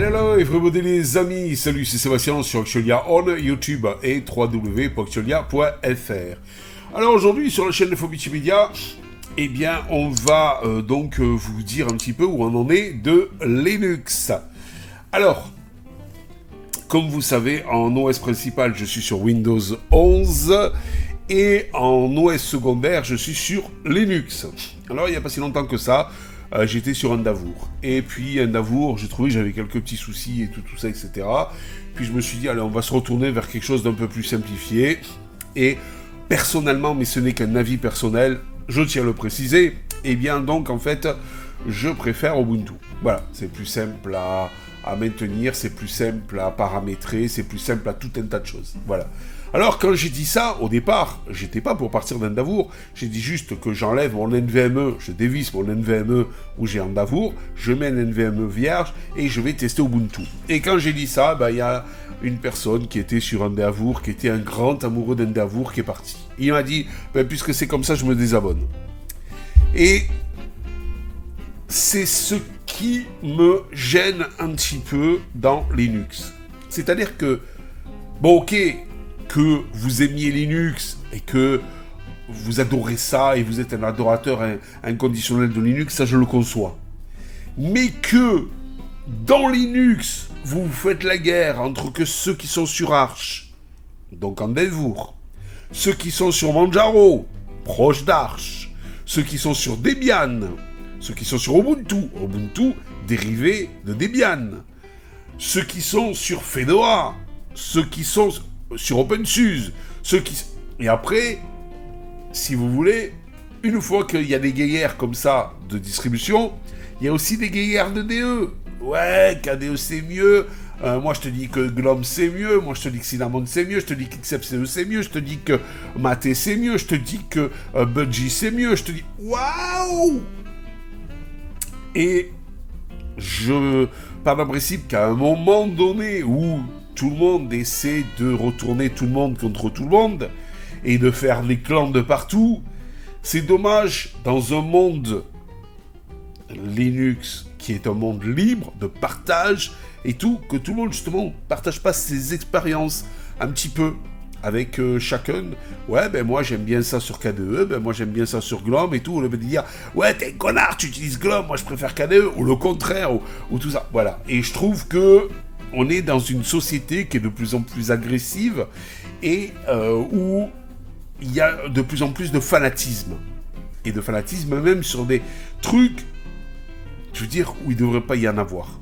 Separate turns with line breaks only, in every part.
Hello everybody les amis, salut, c'est Sébastien sur Actualia on YouTube et www.actualia.fr. Alors aujourd'hui sur la chaîne de Phobity Media, eh bien on va vous dire un petit peu où on en est de Linux. Alors, comme vous savez, en OS principal je suis sur Windows 11 et en OS secondaire je suis sur Linux. Alors il n'y a pas si longtemps que ça, j'étais sur Endeavour. Et puis Endeavour, j'ai trouvé que j'avais quelques petits soucis et tout ça, etc. Puis je me suis dit, allez, on va se retourner vers quelque chose d'un peu plus simplifié. Et personnellement, mais ce n'est qu'un avis personnel, je tiens à le préciser, eh bien donc en fait, je préfère Ubuntu. Voilà, c'est plus simple à maintenir, c'est plus simple à paramétrer, c'est plus simple à tout un tas de choses. Voilà. Alors, quand j'ai dit ça, au départ, j'étais pas pour partir d'Endeavour, j'ai dit juste que j'enlève mon NVMe, je dévisse mon NVMe où j'ai Endeavour, je mets un NVMe vierge et je vais tester Ubuntu. Et quand j'ai dit ça, il y a une personne qui était sur Endeavour, qui était un grand amoureux d'Endeavour, qui est parti. Il m'a dit, puisque c'est comme ça, je me désabonne. Et c'est ce qui me gêne un petit peu dans Linux. C'est-à-dire que, bon, ok, que vous aimiez Linux et que vous adorez ça et vous êtes un adorateur inconditionnel de Linux, ça je le conçois. Mais que dans Linux, vous faites la guerre entre que ceux qui sont sur Arch, donc Endeavour, ceux qui sont sur Manjaro, proche d'Arch, ceux qui sont sur Debian, ceux qui sont sur Ubuntu dérivé de Debian, ceux qui sont sur Fedora, ceux qui sont sur OpenSUSE, et après, si vous voulez, une fois qu'il y a des guéguerres comme ça de distribution, il y a aussi des guéguerres de DE. Ouais, KDE c'est mieux, moi je te dis que GNOME c'est mieux, moi je te dis que Cinnamon c'est mieux, je te dis qu'XFCE c'est mieux, je te dis que Mate c'est mieux, je te dis que Budgie c'est mieux, je te dis waouh. Et je pars d'un principe qu'à un moment donné où tout le monde essaie de retourner tout le monde contre tout le monde et de faire des clans de partout, c'est dommage dans un monde Linux qui est un monde libre de partage et tout, que tout le monde justement partage pas ses expériences un petit peu avec chacun. Ouais, moi j'aime bien ça sur KDE, moi j'aime bien ça sur GNOME et tout. On va dire, ouais, t'es un connard, tu utilises GNOME, moi je préfère KDE, ou le contraire, ou tout ça. Voilà. Et je trouve que on est dans une société qui est de plus en plus agressive et où il y a de plus en plus de fanatisme. Et de fanatisme même sur des trucs, je veux dire, où il ne devrait pas y en avoir.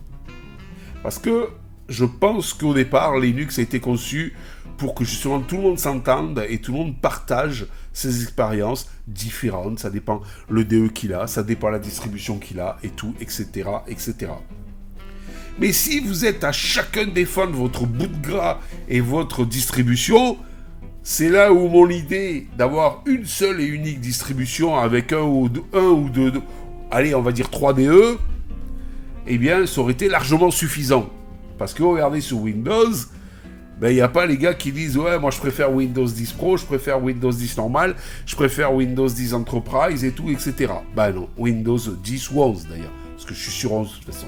Parce que je pense qu'au départ, Linux a été conçu pour que justement tout le monde s'entende et tout le monde partage ses expériences différentes. Ça dépend le DE qu'il a, ça dépend la distribution qu'il a et tout, etc., etc. Mais si vous êtes à chacun défendre votre bout de gras et votre distribution, c'est là où mon idée d'avoir une seule et unique distribution avec un ou deux, allez, on va dire 3 DE, eh bien, ça aurait été largement suffisant. Parce que regardez sur Windows, il n'y a pas les gars qui disent « Ouais, moi je préfère Windows 10 Pro, je préfère Windows 10 normal, je préfère Windows 10 Enterprise et tout, etc. » Non, Windows 10 ou 11 d'ailleurs, parce que je suis sur 11 de toute façon.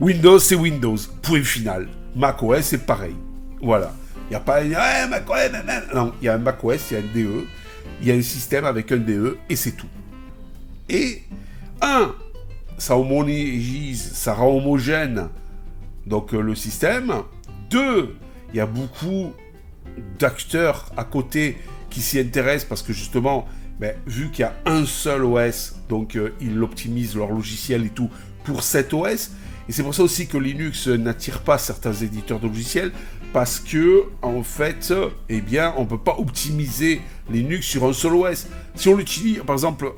Windows, c'est Windows, point final. macOS, c'est pareil. Voilà. Il n'y a pas un macOS, non, il y a un macOS, il y a un DE, il y a un système avec un DE, et c'est tout. Et, ça homogénise, ça rend homogène donc le système. 2, il y a beaucoup d'acteurs à côté qui s'y intéressent parce que justement, vu qu'il y a un seul OS, donc ils optimisent leur logiciel et tout pour cet OS. Et c'est pour ça aussi que Linux n'attire pas certains éditeurs de logiciels, parce que, en fait, on peut pas optimiser Linux sur un seul OS. Si on l'utilise, par exemple,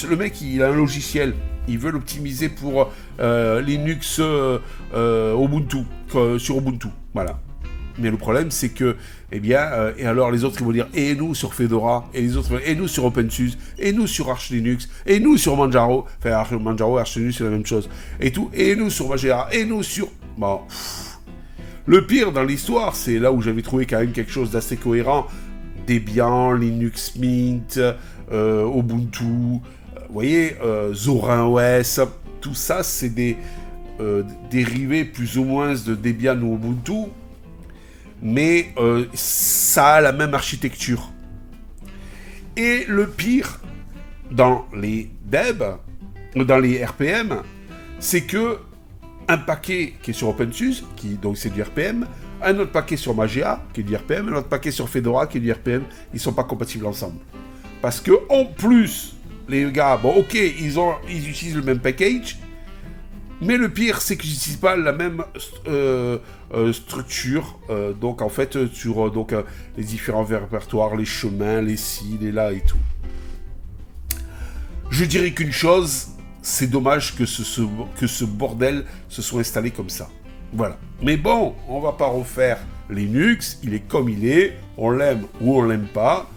le mec, il a un logiciel, il veut l'optimiser pour Linux Ubuntu, sur Ubuntu, voilà. Mais le problème, c'est que, et alors les autres, ils vont dire, et nous sur Fedora, et les autres, et nous sur OpenSUSE, et nous sur Arch Linux, et nous sur Manjaro, Manjaro, Arch Linux, c'est la même chose, et tout, et nous sur Magera, et nous sur... Bon, le pire dans l'histoire, c'est là où j'avais trouvé quand même quelque chose d'assez cohérent, Debian, Linux Mint, Ubuntu, vous voyez, Zorin OS, tout ça, c'est des dérivé plus ou moins de Debian ou Ubuntu, mais ça a la même architecture. Et le pire dans les DEB, dans les RPM, c'est que un paquet qui est sur OpenSUSE, donc c'est du RPM, un autre paquet sur Mageia, qui est du RPM, un autre paquet sur Fedora, qui est du RPM, ils ne sont pas compatibles ensemble. Parce que en plus, les gars, bon ok, ils utilisent le même package, mais le pire, c'est qu'ils n'utilisent pas la même structure. Donc en fait, sur les différents répertoires, les chemins, les ci, les là et tout. Je dirais qu'une chose, c'est dommage que ce bordel se soit installé comme ça. Voilà. Mais bon, on va pas refaire Linux, il est comme il est, on l'aime ou on l'aime pas.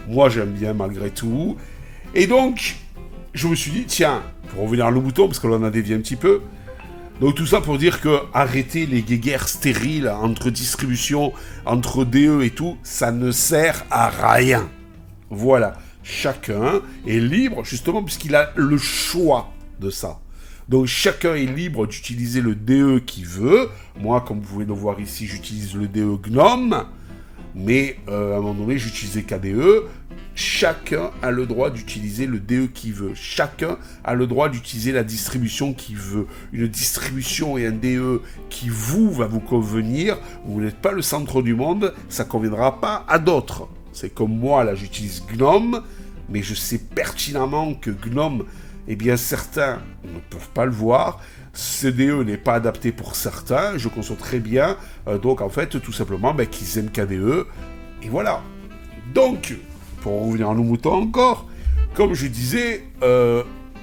Moi j'aime bien malgré tout. Et donc, je me suis dit, tiens, pour revenir à le bouton, parce que là on a dévié un petit peu. Donc tout ça pour dire que arrêter les guéguerres stériles entre distributions, entre DE et tout, ça ne sert à rien. Voilà. Chacun est libre, justement, puisqu'il a le choix de ça. Donc chacun est libre d'utiliser le DE qu'il veut. Moi, comme vous pouvez le voir ici, j'utilise le DE GNOME. Mais à un moment donné, j'utilisais KDE. Chacun a le droit d'utiliser le DE qu'il veut. Chacun a le droit d'utiliser la distribution qu'il veut. Une distribution et un DE qui va vous convenir. Vous n'êtes pas le centre du monde, ça ne conviendra pas à d'autres. C'est comme moi, là, j'utilise GNOME, mais je sais pertinemment que GNOME, eh bien, certains ne peuvent pas le voir. CDE n'est pas adapté pour certains, je conçois très bien. Donc, en fait, tout simplement, qu'ils aiment KDE. Et voilà. Donc, pour revenir à nos moutons encore, comme je disais,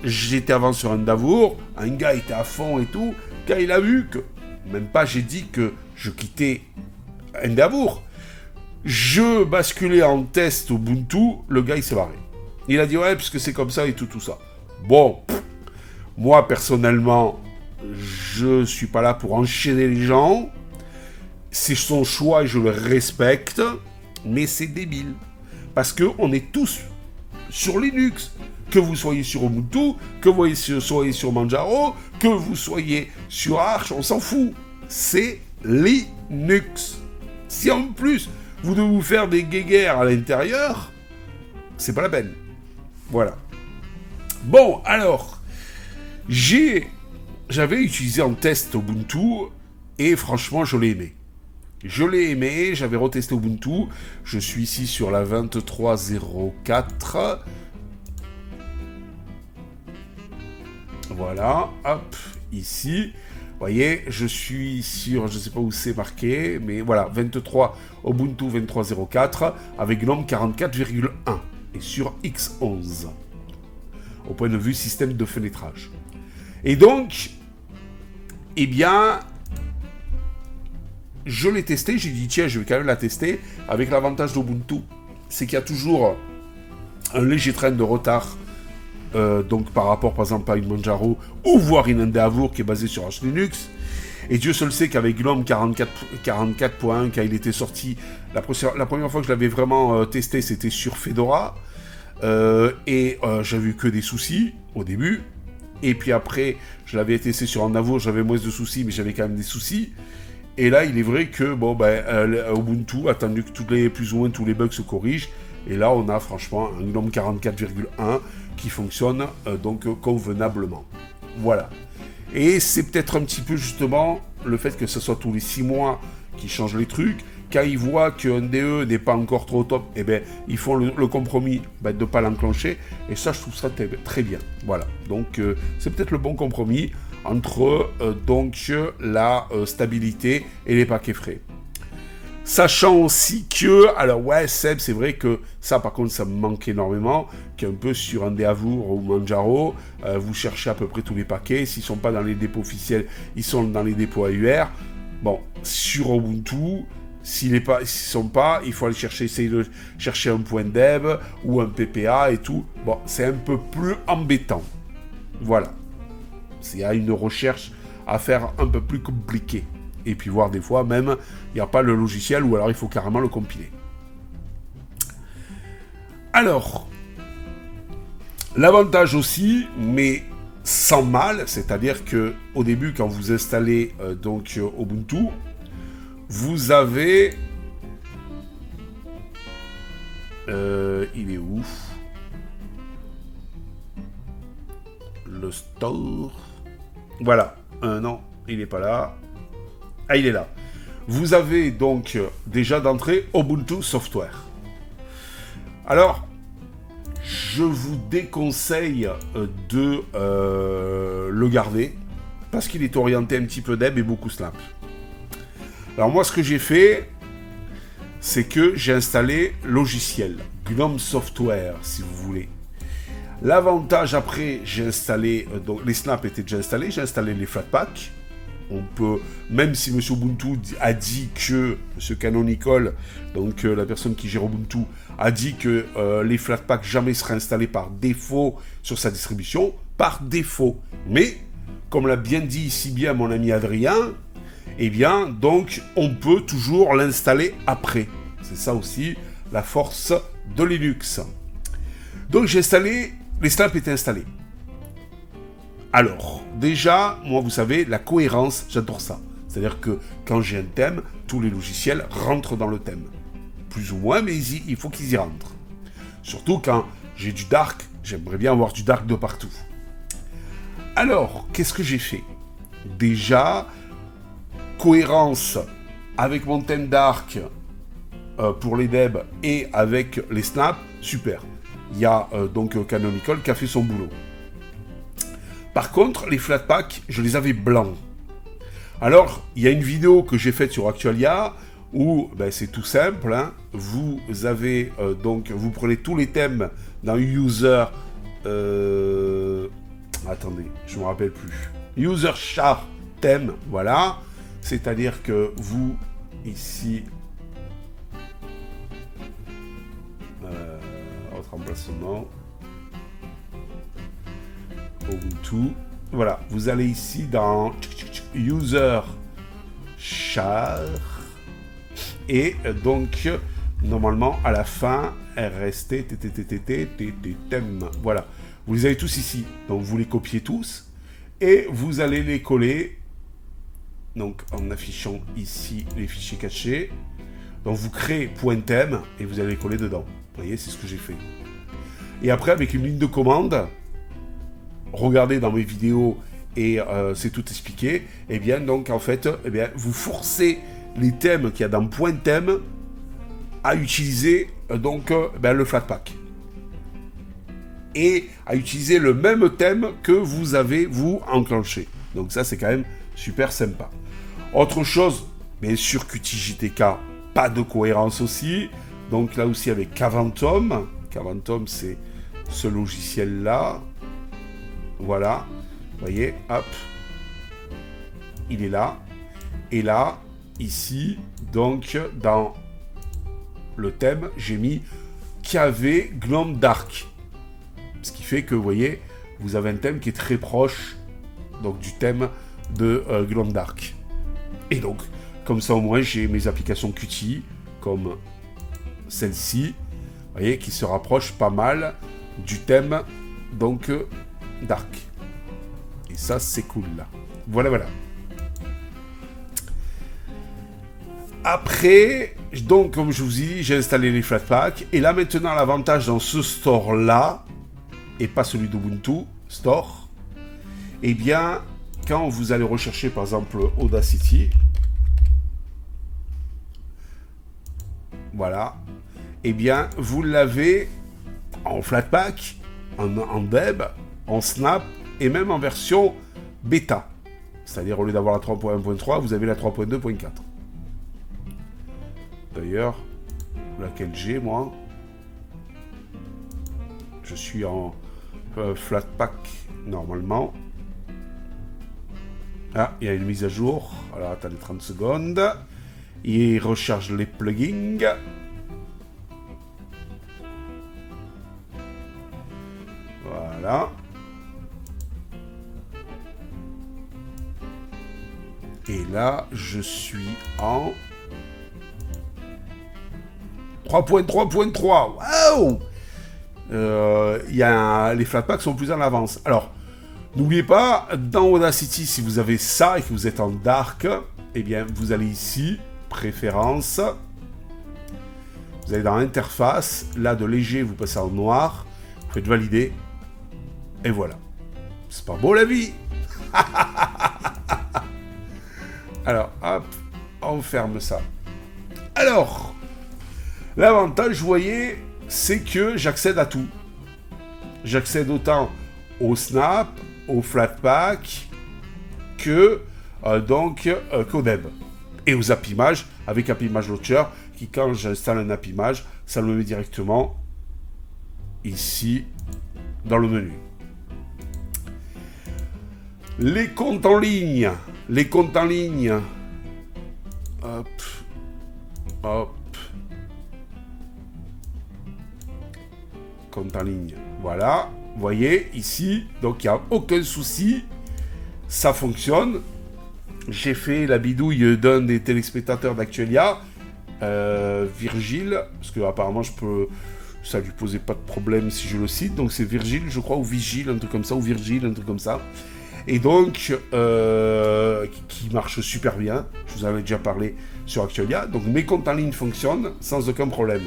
j'étais avant sur Endeavour, un gars était à fond et tout. Quand il a vu que, même pas j'ai dit que je quittais Endeavour, je basculais en test Ubuntu, le gars il s'est barré. Il a dit ouais, puisque c'est comme ça et tout ça. Bon, moi personnellement, je suis pas là pour enchaîner les gens. C'est son choix et je le respecte, mais c'est débile. Parce qu'on est tous sur Linux. Que vous soyez sur Ubuntu, que vous soyez sur Manjaro, que vous soyez sur Arch, on s'en fout. C'est Linux. Si en plus vous devez vous faire des guéguerres à l'intérieur, c'est pas la peine. Voilà. Bon, alors, j'avais utilisé en test Ubuntu et franchement, je l'ai aimé. Je l'ai aimé, j'avais retesté Ubuntu. Je suis ici sur la 23.04. Voilà, hop, ici. Vous voyez, je suis sur, je ne sais pas où c'est marqué, mais voilà, 23, Ubuntu 23.04, avec GNOME 44.1, et sur X11, au point de vue système de fenêtrage. Et donc, eh bien, je l'ai testé, j'ai dit, tiens, je vais quand même la tester, avec l'avantage d'Ubuntu, c'est qu'il y a toujours un léger train de retard, donc par rapport par exemple à une Manjaro ou voire une Endeavour qui est basée sur Arch Linux. Et Dieu seul sait qu'avec GNOME 44.1 quand il était sorti, la première fois que je l'avais vraiment testé c'était sur Fedora et j'avais eu que des soucis au début, et puis après je l'avais testé sur Endeavour, j'avais moins de soucis mais j'avais quand même des soucis. Et là il est vrai que Ubuntu a attendu que plus ou moins tous les bugs se corrigent. Et là, on a franchement un GNOME 44.1 qui fonctionne donc convenablement. Voilà. Et c'est peut-être un petit peu justement le fait que ce soit tous les 6 mois qui changent les trucs. Quand ils voient qu'un DE n'est pas encore trop top, eh ben, ils font le compromis de ne pas l'enclencher. Et ça, je trouve ça très bien. Voilà. Donc, c'est peut-être le bon compromis entre la stabilité et les paquets frais. Sachant aussi que, alors ouais, Seb, c'est vrai que ça, par contre, ça me manque énormément, qu'un peu sur Endeavour ou Manjaro, vous cherchez à peu près tous les paquets. S'ils ne sont pas dans les dépôts officiels, ils sont dans les dépôts AUR. Bon, sur Ubuntu, s'ils ne sont pas, il faut aller essayer de chercher un point .deb ou un PPA et tout. Bon, c'est un peu plus embêtant. Voilà. Il y a une recherche à faire un peu plus compliquée. Et puis voir des fois même, il n'y a pas le logiciel ou alors il faut carrément le compiler. Alors, l'avantage aussi, mais sans mal, c'est-à-dire que au début, quand vous installez donc Ubuntu, vous avez... il est où? Le store. Voilà. Non, il n'est pas là. Ah, il est là. Vous avez donc déjà d'entrée Ubuntu Software. Alors, je vous déconseille de le garder parce qu'il est orienté un petit peu Deb et beaucoup Snap. Alors moi, ce que j'ai fait, c'est que j'ai installé logiciel, GNOME Software, si vous voulez. L'avantage après, j'ai installé, donc les snaps étaient déjà installés, j'ai installé les Flatpak. On peut, même si M. Ubuntu a dit que, M. Canonical, donc la personne qui gère Ubuntu, a dit que les Flatpak jamais seraient installés par défaut sur sa distribution, par défaut. Mais, comme l'a bien dit ici bien mon ami Adrien, eh bien, donc, on peut toujours l'installer après. C'est ça aussi la force de Linux. Donc, j'ai installé, les snaps étaient installés. Alors, déjà, moi, vous savez, la cohérence, j'adore ça. C'est-à-dire que quand j'ai un thème, tous les logiciels rentrent dans le thème. Plus ou moins, mais il faut qu'ils y rentrent. Surtout quand j'ai du dark, j'aimerais bien avoir du dark de partout. Alors, qu'est-ce que j'ai fait? Déjà, cohérence avec mon thème dark pour les devs et avec les snaps, super. Il y a donc Canonical qui a fait son boulot. Par contre, les Flatpak, je les avais blancs. Alors, il y a une vidéo que j'ai faite sur Actualia où c'est tout simple. Hein, vous avez donc, vous prenez tous les thèmes dans User. Attendez, je me rappelle plus. User char thème, voilà. C'est-à-dire que vous ici, autre emplacement. Ubuntu. Voilà, vous allez ici dans User char et donc normalement à la fin RST thème. Voilà, vous les avez tous ici. Donc vous les copiez tous et vous allez les coller. Donc en affichant ici les fichiers cachés. Donc vous créez .thème et vous allez les coller dedans. Vous voyez, c'est ce que j'ai fait. Et après avec une ligne de commande. Regardez dans mes vidéos et c'est tout expliqué. Et bien donc en fait, vous forcez les thèmes qu'il y a dans .thème à utiliser donc le Flatpak et à utiliser le même thème que vous avez vous enclenché. Donc ça c'est quand même super sympa. Autre chose, bien sûr QTJTK, pas de cohérence aussi. Donc là aussi avec Caventum. Caventum c'est ce logiciel là. Voilà, vous voyez, hop, il est là. Et là, ici, donc, dans le thème, j'ai mis KV GNOME Dark. Ce qui fait que, vous voyez, vous avez un thème qui est très proche donc, du thème de GNOME Dark. Et donc, comme ça au moins, j'ai mes applications Qt, comme celle-ci, vous voyez, qui se rapproche pas mal du thème, donc... Dark. Et ça, c'est cool, là. Voilà. Après, donc, comme je vous ai dit, j'ai installé les Flatpak. Et là, maintenant, l'avantage dans ce store-là, et pas celui d'Ubuntu, store, eh bien, quand vous allez rechercher, par exemple, Audacity, voilà, eh bien, vous l'avez en Flatpak, en Deb, en Snap et même en version bêta. C'est-à-dire au lieu d'avoir la 3.1.3, vous avez la 3.2.4. D'ailleurs, laquelle j'ai moi, je suis en Flatpak normalement. Ah, il y a une mise à jour. Alors attendez 30 secondes. Il recharge les plugins. Voilà. Et là, je suis en 3.3.3. Waouh! Les Flatpak sont plus en avance. Alors, N'oubliez pas, dans Audacity, si vous avez ça et que vous êtes en dark, eh bien, vous allez ici, préférences, vous allez dans interface, là de léger, vous passez en noir, vous faites valider, et voilà. C'est pas beau la vie. Alors, hop, on ferme ça. Alors, l'avantage, vous voyez, c'est que j'accède à tout. J'accède autant au Snap, au Flatpak, qu'au Deb. Et aux App Images, avec App Image Launcher, qui quand j'installe un App Image, ça me met directement ici, dans le menu. Les comptes en ligne. Hop. Compte en ligne. Voilà. Vous voyez, ici, donc il n'y a aucun souci. Ça fonctionne. J'ai fait la bidouille d'un des téléspectateurs d'Actuelia, Virgile, parce que apparemment ça lui posait pas de problème si je le cite. Donc c'est Virgile, je crois, ou Vigile, un truc comme ça, ou Virgile, un truc comme ça. Et donc, qui marche super bien. Je vous en avais déjà parlé sur Actuelia. Donc mes comptes en ligne fonctionnent sans aucun problème.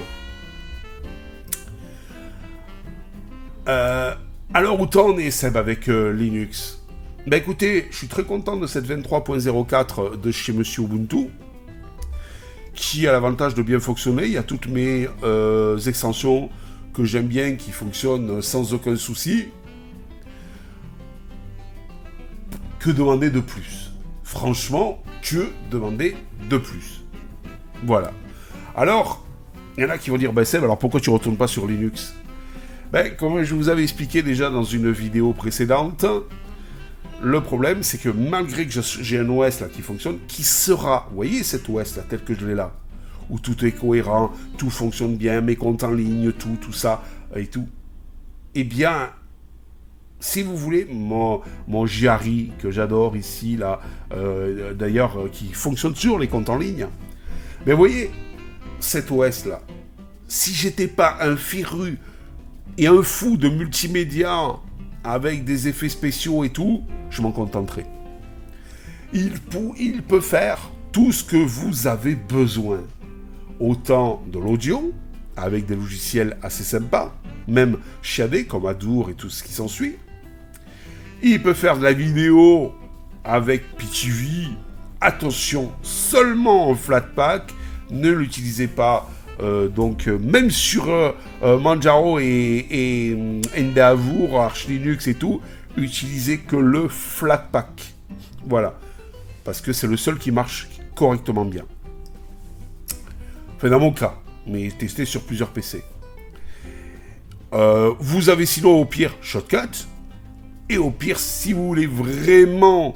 Alors, où t'en es, Seb, avec Linux? Ben écoutez, je suis très content de cette 23.04 de chez Monsieur Ubuntu, qui a l'avantage de bien fonctionner. Il y a toutes mes extensions que j'aime bien, qui fonctionnent sans aucun souci. Que demander de plus? Franchement, que demander de plus? Voilà. Alors, il y en a qui vont dire, ben Seb, alors pourquoi tu ne retournes pas sur Linux? Ben, comme je vous avais expliqué déjà dans une vidéo précédente, le problème, c'est que malgré que j'ai un OS là qui fonctionne, qui sera, vous voyez cet OS là, tel que je l'ai là, où tout est cohérent, tout fonctionne bien, mes comptes en ligne, tout ça, et tout, eh bien, si vous voulez, mon Jari, que j'adore ici, là, d'ailleurs, qui fonctionne sur les comptes en ligne, mais vous voyez, cet OS là, si j'étais pas un féru et un fou de multimédia avec des effets spéciaux et tout, je m'en contenterai. Il peut faire tout ce que vous avez besoin. Autant de l'audio, avec des logiciels assez sympas, même chiadés comme Adour et tout ce qui s'ensuit. Il peut faire de la vidéo avec PTV. Attention, seulement en Flatpak. Ne l'utilisez pas. Même sur Manjaro et Endeavour, Arch Linux et tout, utilisez que le Flatpak. Voilà. Parce que c'est le seul qui marche correctement bien. Enfin, dans mon cas, mais testé sur plusieurs PC. Vous avez sinon au pire Shotcut. Et au pire, si vous voulez vraiment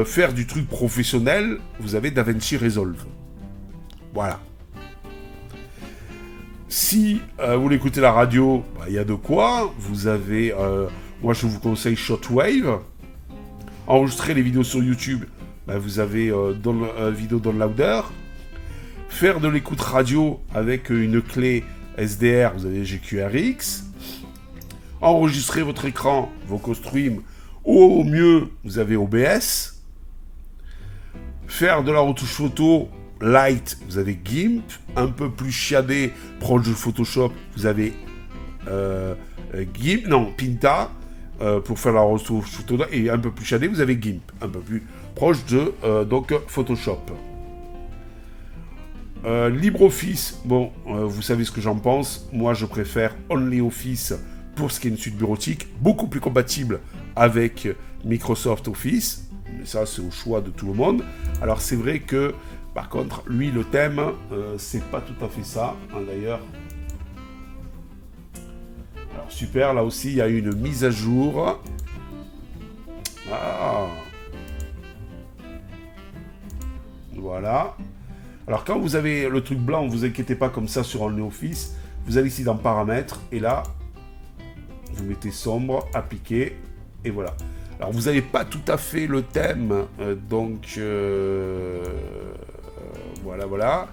faire du truc professionnel, vous avez DaVinci Resolve. Voilà. Si vous voulez écouter la radio, il y a de quoi. Vous avez, moi je vous conseille Shotwave. Enregistrer les vidéos sur YouTube, vous avez Vidéo Downloader. Faire de l'écoute radio avec une clé SDR, vous avez GQRX. Enregistrer votre écran, VocoStream, ou au mieux, vous avez OBS. Faire de la retouche photo light, vous avez GIMP. Un peu plus chiadé, proche de Photoshop, vous avez Pinta pour faire la retouche photo. Et un peu plus chiadé, vous avez GIMP, un peu plus proche de Photoshop. LibreOffice, vous savez ce que j'en pense. Moi, je préfère OnlyOffice pour ce qui est une suite bureautique, beaucoup plus compatible avec Microsoft Office. Mais ça, c'est au choix de tout le monde. Alors, c'est vrai que, par contre, lui, le thème, c'est pas tout à fait ça. D'ailleurs, alors super, là aussi, il y a une mise à jour. Ah. Voilà. Alors, quand vous avez le truc blanc, ne vous inquiétez pas comme ça sur OnlyOffice. Vous allez ici dans Paramètres, et là, vous mettez sombre, appliquer, et voilà. Alors, vous n'avez pas tout à fait le thème, voilà.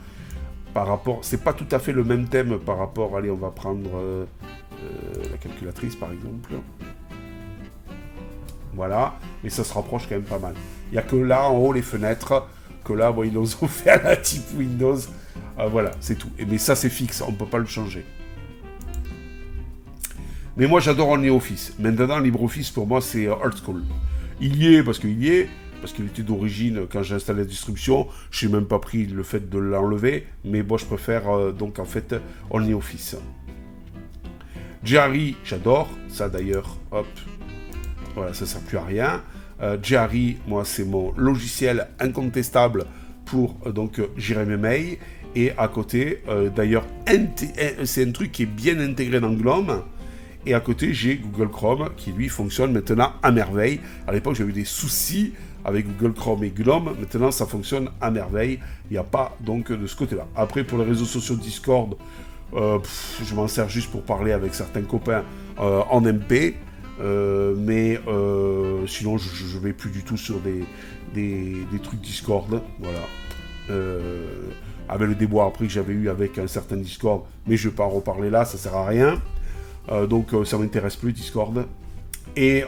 Par rapport, c'est pas tout à fait le même thème par rapport, allez, on va prendre la calculatrice, par exemple. voilà, mais ça se rapproche quand même pas mal. Il n'y a que là, en haut, les fenêtres, que là, bon, ils nous ont fait à la type Windows. Voilà, c'est tout. Mais ça, c'est fixe, on ne peut pas le changer. Mais moi, j'adore OnlyOffice. Maintenant, LibreOffice, pour moi, c'est old school. Il y est, parce qu'il était d'origine, quand j'ai installé la distribution, je n'ai même pas pris le fait de l'enlever, mais bon, je préfère, donc, en fait, OnlyOffice. Jerry, j'adore, ça d'ailleurs, hop, voilà, ça ne sert plus à rien. Jerry, moi, c'est mon logiciel incontestable pour, donc, gérer mes mails, et à côté, d'ailleurs, c'est un truc qui est bien intégré dans GNOME. Et à côté, j'ai Google Chrome qui, lui, fonctionne maintenant à merveille. À l'époque, j'avais eu des soucis avec Google Chrome et GNOME. Maintenant, ça fonctionne à merveille. Il n'y a pas, donc, de ce côté-là. Après, pour les réseaux sociaux Discord, je m'en sers juste pour parler avec certains copains en MP. Mais sinon, je ne vais plus du tout sur des trucs Discord. Voilà. Avec le déboire après que j'avais eu avec un certain Discord. Mais je ne vais pas en reparler là, ça ne sert à rien. Donc ça ne m'intéresse plus, Discord. Et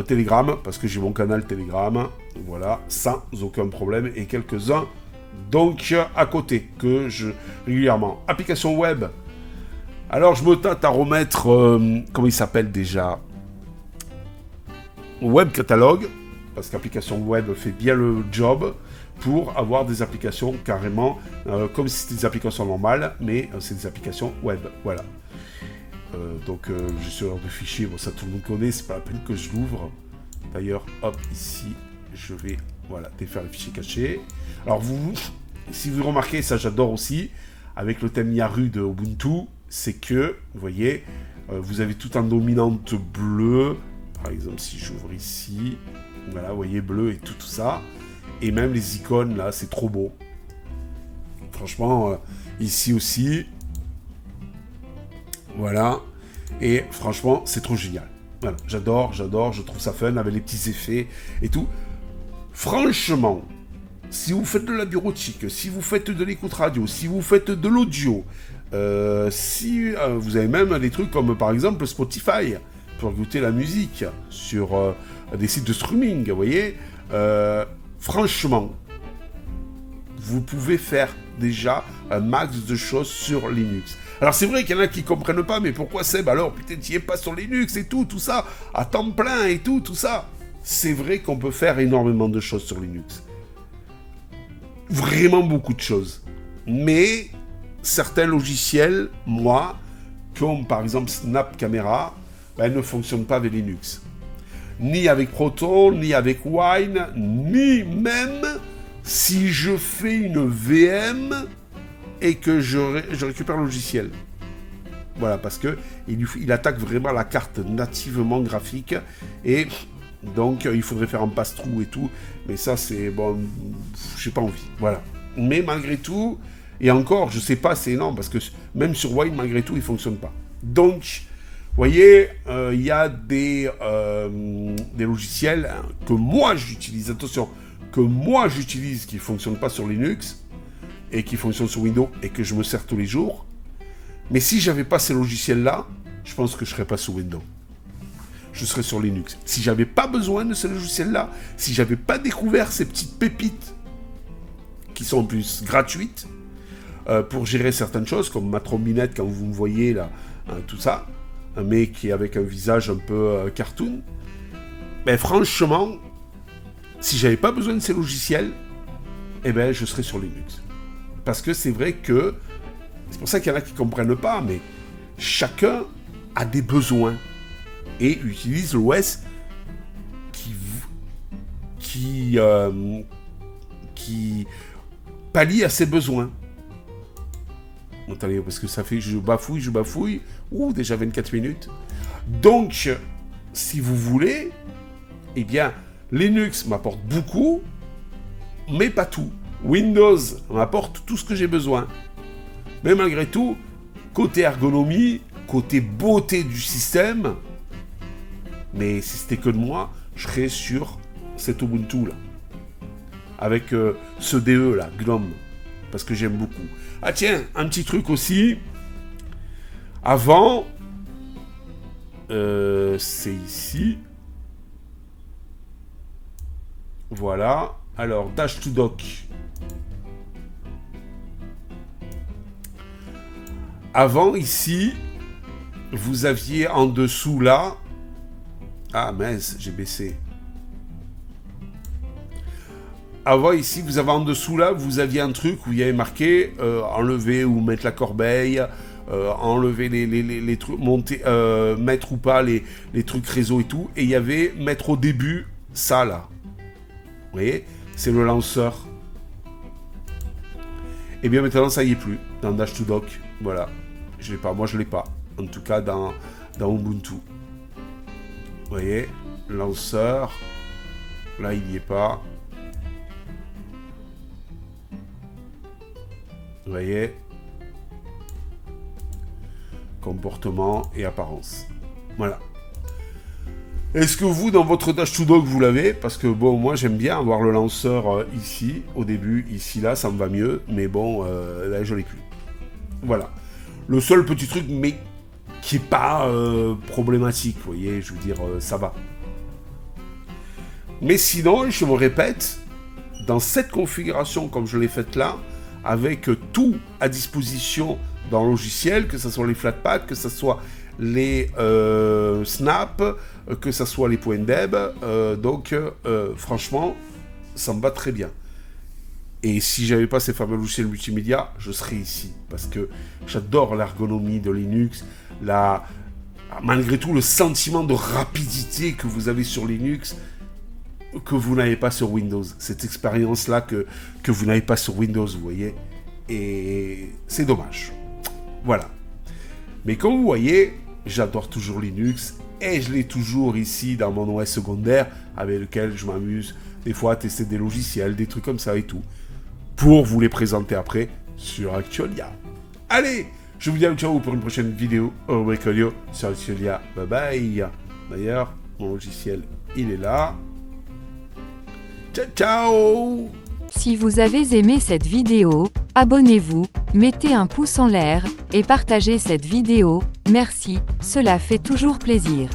Telegram, parce que j'ai mon canal Telegram, voilà, sans aucun problème, et quelques-uns, donc, à côté, que je, régulièrement. Application web. Alors, je me tâte à remettre, comment il s'appelle déjà ? Web catalogue, parce qu'application web fait bien le job, pour avoir des applications carrément, comme si c'était des applications normales, mais c'est des applications web, voilà. Donc gestionnaire de fichiers, bon ça tout le monde connaît, c'est pas la peine que je l'ouvre. D'ailleurs, hop, ici, je vais, voilà, défaire les fichiers cachés. Alors si vous remarquez, ça j'adore aussi, avec le thème Yaru de Ubuntu, c'est que, vous voyez, vous avez tout en dominante bleu. Par exemple, si j'ouvre ici, voilà, vous voyez, bleu et tout ça. Et même les icônes, là, c'est trop beau. Franchement, ici aussi... Voilà, et franchement, c'est trop génial. Voilà, j'adore, je trouve ça fun avec les petits effets et tout. Franchement, si vous faites de la bureautique, si vous faites de l'écoute radio, si vous faites de l'audio, si vous avez même des trucs comme par exemple Spotify pour écouter la musique sur des sites de streaming, vous voyez, franchement, vous pouvez faire déjà un max de choses sur Linux. Alors c'est vrai qu'il y en a qui comprennent pas, mais pourquoi Seb alors, putain, tu y es pas sur Linux et tout ça, à temps plein et tout ça. C'est vrai qu'on peut faire énormément de choses sur Linux. Vraiment beaucoup de choses. Mais certains logiciels, moi, comme par exemple Snap Camera, ben, ne fonctionnent pas avec Linux. Ni avec Proton, ni avec Wine, ni même si je fais une VM... et que je récupère le logiciel. Voilà, parce que il attaque vraiment la carte nativement graphique, et donc il faudrait faire un passe-trou et tout, mais ça c'est, bon, j'ai pas envie, voilà. Mais malgré tout, et encore, je sais pas, c'est énorme, parce que même sur Wine, malgré tout, il fonctionne pas. Donc, vous voyez, il y a des logiciels que moi j'utilise, attention, que moi j'utilise, qui fonctionnent pas sur Linux, et qui fonctionne sur Windows et que je me sers tous les jours. Mais si j'avais pas ces logiciels-là, je pense que je serais pas sous Windows. Je serais sur Linux. Si j'avais pas besoin de ces logiciels-là, si j'avais pas découvert ces petites pépites qui sont en plus gratuites pour gérer certaines choses, comme ma trombinette quand vous me voyez là, tout ça, mais qui est avec un visage un peu cartoon, ben franchement, si j'avais pas besoin de ces logiciels, eh ben je serais sur Linux. Parce que c'est vrai que, c'est pour ça qu'il y en a qui ne comprennent pas, mais chacun a des besoins et utilise l'OS qui pallie à ses besoins. Attendez, parce que ça fait, je bafouille, déjà 24 minutes. Donc, si vous voulez, eh bien, Linux m'apporte beaucoup, mais pas tout. Windows m'apporte tout ce que j'ai besoin. Mais malgré tout, côté ergonomie, côté beauté du système, mais si c'était que de moi, je serais sur cet Ubuntu là. Avec ce DE là, GNOME. Parce que j'aime beaucoup. Ah tiens, un petit truc aussi. Avant, c'est ici. Voilà. Alors, Dash to Dock. Avant, ici, vous aviez en dessous, là... Ah, mince, j'ai baissé. Avant, ici, vous avez en dessous, là, vous aviez un truc où il y avait marqué enlever ou mettre la corbeille, enlever les trucs, monter, mettre ou pas les trucs réseau et tout. Et il y avait mettre au début, ça, là. Vous voyez, c'est le lanceur. Et bien maintenant, ça y est plus, dans Dash to Dock. Voilà. Je l'ai pas, moi je l'ai pas. En tout cas, dans Ubuntu. Vous voyez, lanceur. Là, il n'y est pas. Vous voyez, comportement et apparence. Voilà. Est-ce que vous, dans votre Dash to Dock, vous l'avez? Parce que bon, moi j'aime bien avoir le lanceur ici, au début, ici, là, ça me va mieux. Mais bon, là, je l'ai plus. Voilà. Le seul petit truc, mais qui n'est pas problématique, vous voyez, je veux dire, ça va. Mais sinon, je me répète, dans cette configuration, comme je l'ai faite là, avec tout à disposition dans le logiciel, que ce soit les Flatpak, que ce soit les Snap, que ce soit les points deb, donc franchement, ça me va très bien. Et si j'avais pas ces fameux logiciels multimédia, je serais ici. Parce que j'adore l'ergonomie de Linux, malgré tout le sentiment de rapidité que vous avez sur Linux, que vous n'avez pas sur Windows. Cette expérience-là que vous n'avez pas sur Windows, vous voyez. Et c'est dommage. Voilà. Mais comme vous voyez, j'adore toujours Linux. Et je l'ai toujours ici dans mon OS secondaire, avec lequel je m'amuse des fois à tester des logiciels, des trucs comme ça et tout. Pour vous les présenter après sur Actualia. Allez, je vous dis à ciao pour une prochaine vidéo au Bricolio sur Actualia. Bye bye. D'ailleurs, mon logiciel, il est là. Ciao, ciao.
Si vous avez aimé cette vidéo, abonnez-vous, mettez un pouce en l'air, et partagez cette vidéo. Merci, cela fait toujours plaisir.